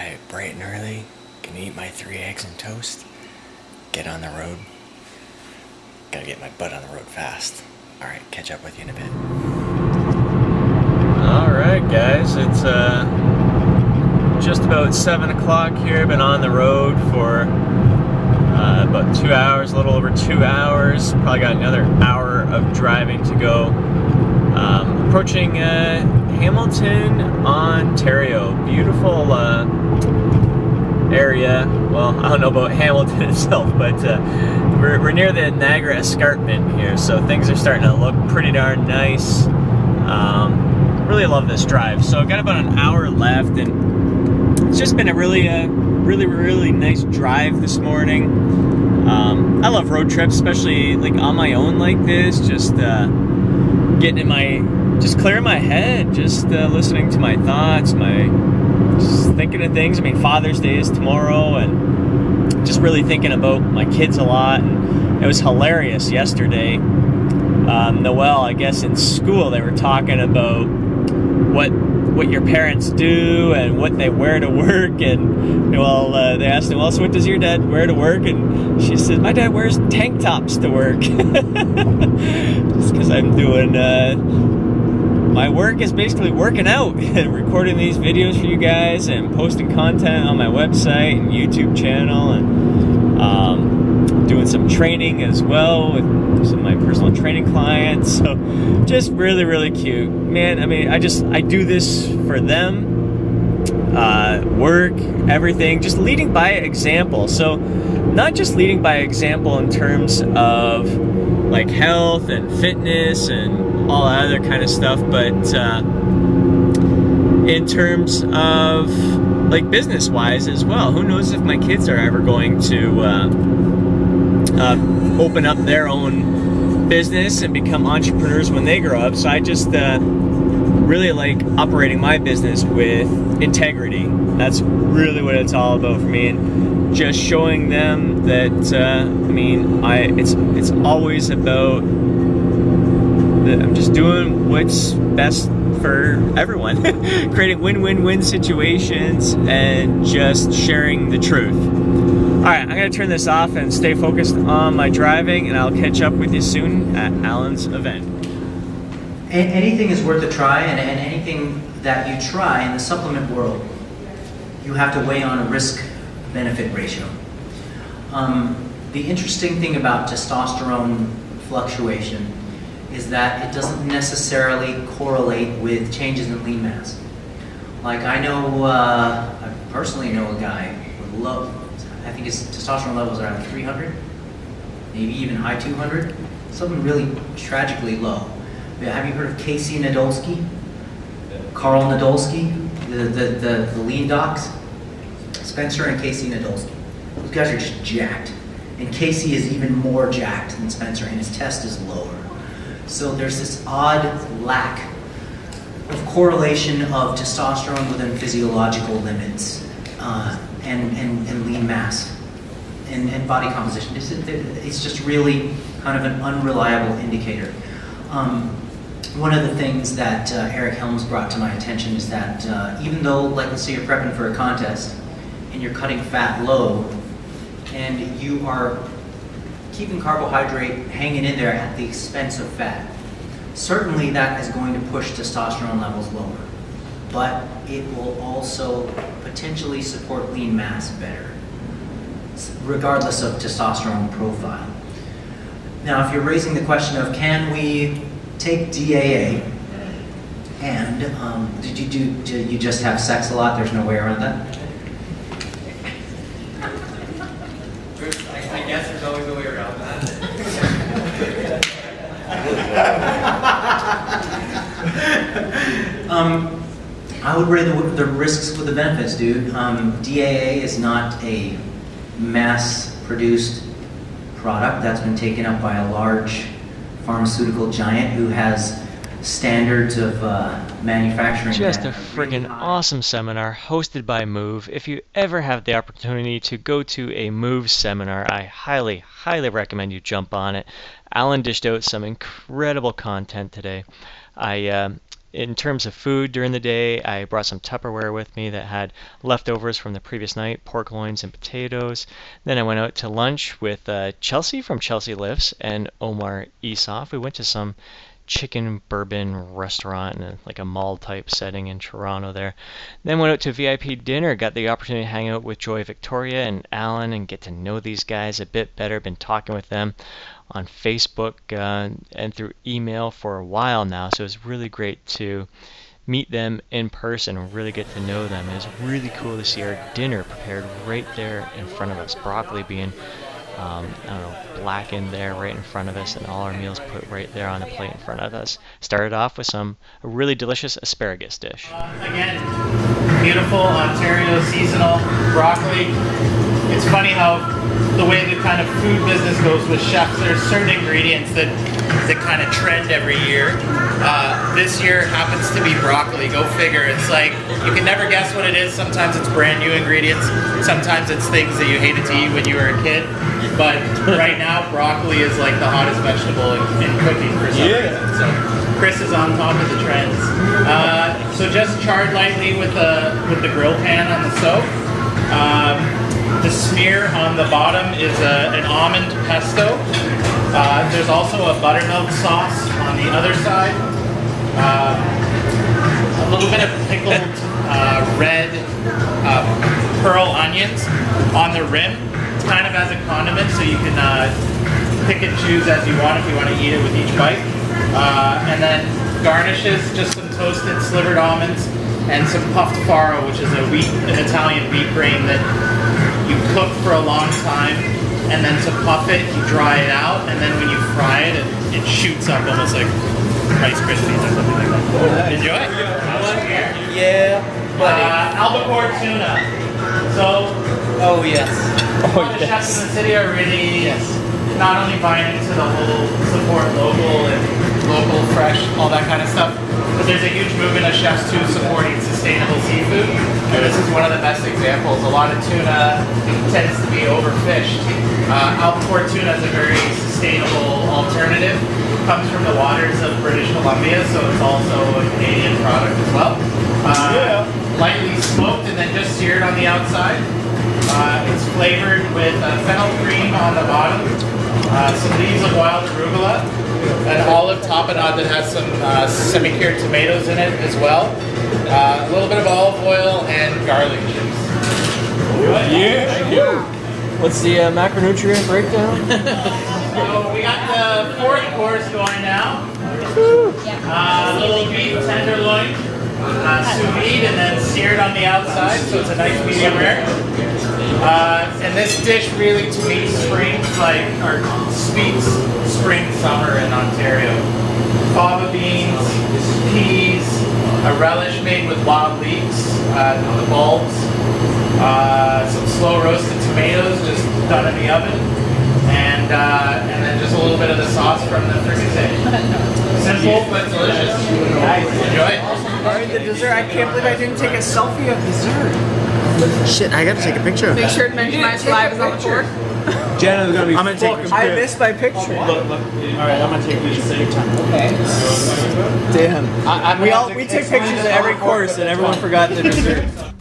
guy bright and early, gonna eat my 3 eggs and toast, get on the road. Gotta get my butt on the road fast. Alright, catch up with you in a bit. Alright guys, it's just about 7 o'clock here. Been on the road for about 2 hours, a little over 2 hours. Probably got another hour of driving to go. Approaching Hamilton, Ontario. Beautiful area. Well, I don't know about Hamilton itself, but we're near the Niagara Escarpment here, so things are starting to look pretty darn nice. Really love this drive. So I've got about an hour left, and it's just been a really nice drive this morning. I love road trips, especially like on my own like this. Just getting in just clearing my head, just listening to my thoughts, just thinking of things. I mean, Father's Day is tomorrow, and just really thinking about my kids a lot. And it was hilarious yesterday. Noelle, I guess in school, they were talking about what your parents do and what they wear to work, and well, they asked him, well, so what does your dad wear to work? And she said, my dad wears tank tops to work. Just because I'm doing my work is basically working out and recording these videos for you guys and posting content on my website and YouTube channel, and doing some training as well with some of my personal training clients. So just really cute, man. I mean, I do this for them, work, everything, just leading by example. So not just leading by example in terms of like health and fitness and all that other kind of stuff, but in terms of like business wise as well. Who knows if my kids are ever going to open up their own business and become entrepreneurs when they grow up. So I just really like operating my business with integrity. That's really what it's all about for me, and just showing them that it's always about that I'm just doing what's best for everyone. Creating win-win-win situations and just sharing the truth. Alright, I'm going to turn this off and stay focused on my driving, and I'll catch up with you soon at Alan's event. Anything is worth a try, and anything that you try in the supplement world, you have to weigh on a risk-benefit ratio. The interesting thing about testosterone fluctuation is that it doesn't necessarily correlate with changes in lean mass. Like I personally know a guy with low, I think his testosterone levels are around 300, maybe even high 200, something really tragically low. Have you heard of Casey Nadolski? Carl Nadolski, the lean docs? Spencer and Casey Nadolski. Those guys are just jacked. And Casey is even more jacked than Spencer, and his test is lower. So there's this odd lack of correlation of testosterone within physiological limits and lean mass and body composition. It's just really kind of an unreliable indicator. One of the things that Eric Helms brought to my attention is that even though, like, let's say you're prepping for a contest and you're cutting fat low and you are keeping carbohydrate hanging in there at the expense of fat, certainly that is going to push testosterone levels lower, but it will also potentially support lean mass better, regardless of testosterone profile. Now, if you're raising the question of can we take DAA and do you just have sex a lot? There's no way around that? I guess there's always a way around that. I would weigh the risks with the benefits, dude. DAA is not a mass-produced product that's been taken up by a large pharmaceutical giant who has standards of manufacturing. Just a friggin' awesome seminar hosted by Move. If you ever have the opportunity to go to a Move seminar, I highly recommend you jump on it. Alan dished out some incredible content today. in terms of food during the day, I brought some Tupperware with me that had leftovers from the previous night, pork loins and potatoes. Then I went out to lunch with Chelsea from Chelsea Lifts and Omar Isuf. We went to some chicken bourbon restaurant in like a mall type setting in Toronto there. Then went out to VIP dinner, got the opportunity to hang out with Joy Victoria and Alan and get to know these guys a bit better. Been talking with them on Facebook and through email for a while now, so it's really great to meet them in person and really get to know them. It's really cool to see our dinner prepared right there in front of us. Broccoli being blackened there right in front of us, and all our meals put right there on the plate in front of us. Started off with a really delicious asparagus dish. Again, beautiful Ontario seasonal broccoli. It's funny how the way the kind of food business goes with chefs, there's certain ingredients that kind of trend every year. This year happens to be broccoli. Go figure. It's like you can never guess what it is. Sometimes it's brand new ingredients. Sometimes it's things that you hated to eat when you were a kid. But right now, broccoli is like the hottest vegetable in cooking for some reason. So Chris is on top of the trends. So just charred lightly with the grill pan on the stove. The smear on the bottom is an almond pesto. There's also a buttermilk sauce on the other side. A little bit of pickled red pearl onions on the rim. It's kind of as a condiment, so you can pick and choose as you want if you want to eat it with each bite. And then garnishes, just some toasted slivered almonds and some puffed farro, which is an Italian wheat grain that you cook for a long time, and then to puff it, you dry it out, and then when you fry it, it shoots up almost like Rice Krispies or something like that. Enjoy. Yeah, buddy. Albacore tuna. So, Oh yes. a lot of chefs in the city are really not only buying into the whole support local and local, fresh, all that kind of stuff, but there's a huge movement of chefs too supporting sustainable seafood. And this is one of the best examples. A lot of tuna tends to be overfished. Albacore tuna is a very sustainable alternative. Comes from the waters of British Columbia, so it's also a Canadian product as well. Lightly smoked and then just seared on the outside. It's flavored with fennel cream on the bottom, some leaves of wild arugula, an olive tapenade that has some semi-cured tomatoes in it as well, a little bit of olive oil and garlic juice. Yeah. What's the macronutrient breakdown? So we got the fourth course going now. A little beef tenderloin, sous vide, and then seared on the outside, so it's a nice medium rare. And this dish really, to me, screams like our sweet spring summer in Ontario. Fava beans, peas, a relish made with wild leeks, the bulbs, some slow roasted tomatoes just done in the oven, and then just a little bit of the sauce from the fricassee. Simple but delicious. Nice. Enjoy. Alright, the dessert. I can't believe I didn't take a selfie of dessert. Shit, I gotta take a picture of Make that. sure to mention my saliva on the board. Jenna's gonna be I'm gonna take I missed my picture. Look. Alright, I'm gonna take these at the same time. Okay. Damn. We take pictures at every course and everyone forgot the dessert.